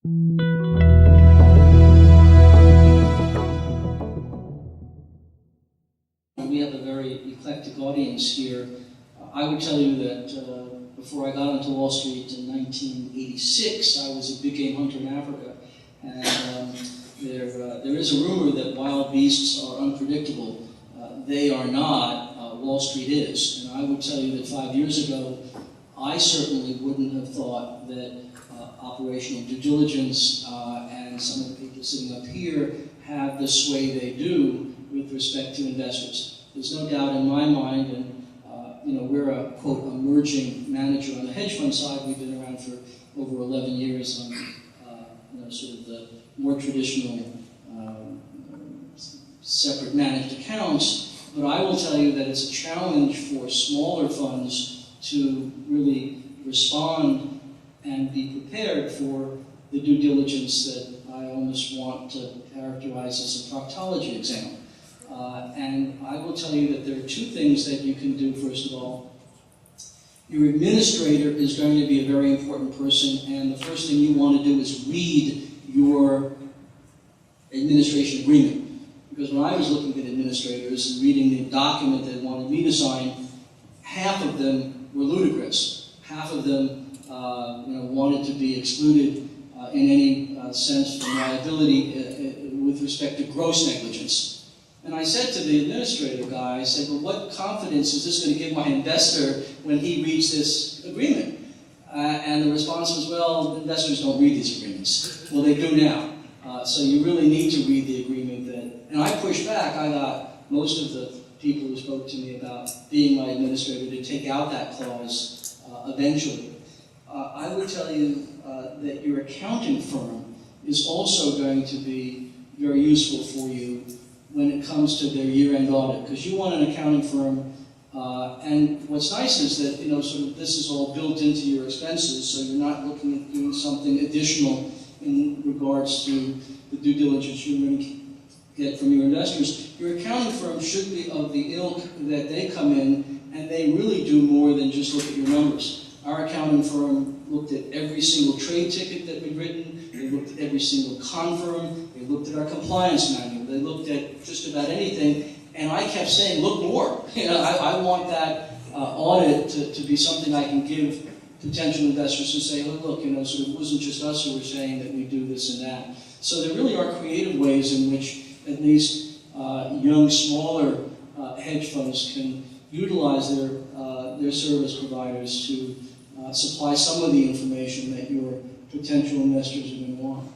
We have a very eclectic audience here. I would tell you that before I got onto Wall Street in 1986, I was a big game hunter in Africa. And there is a rumor that wild beasts are unpredictable. They are not. Wall Street is. And I would tell you that 5 years ago, I certainly wouldn't have thought that operational due diligence and some of the people sitting up here have the sway they do with respect to investors. There's no doubt in my mind, and we're a, quote, emerging manager on the hedge fund side. We've been around for over 11 years on sort of the more traditional separate managed accounts. But I will tell you that it's a challenge for smaller funds to really respond and be prepared for the due diligence that I almost want to characterize as a proctology exam. And I will tell you that there are two things that you can do. First of all, your administrator is going to be a very important person, and the first thing you want to do is read your administration agreement. Because when I was looking at administrators and reading the document they wanted me to sign, half of them were ludicrous. Half of them wanted to be excluded in any sense from liability with respect to gross negligence. And I said to the administrator guy, I said, well, what confidence is this going to give my investor when he reads this agreement? And the response was, well, investors don't read these agreements. Well, they do now. So you really need to read the agreement and I pushed back. I got most of the people who spoke to me about being my administrator to take out that clause eventually. I would tell you that your accounting firm is also going to be very useful for you when it comes to their year-end audit, because you want an accounting firm, and what's nice is that sort of this is all built into your expenses, so you're not looking at doing something additional in regards to the due diligence you're going to get from your investors. Your accounting firm should be of the ilk that they come in and they really do more than just look at your numbers. Our accounting firm looked at every single trade ticket that we'd written, they looked at every single confirm, they looked at our compliance manual, they looked at just about anything, and I kept saying, look more. I want that audit to be something I can give potential investors and say, oh, look, so it wasn't just us who were saying that we do this and that. So there really are creative ways in which at least young, smaller hedge funds can utilize their service providers to supply some of the information that your potential investors are going to want.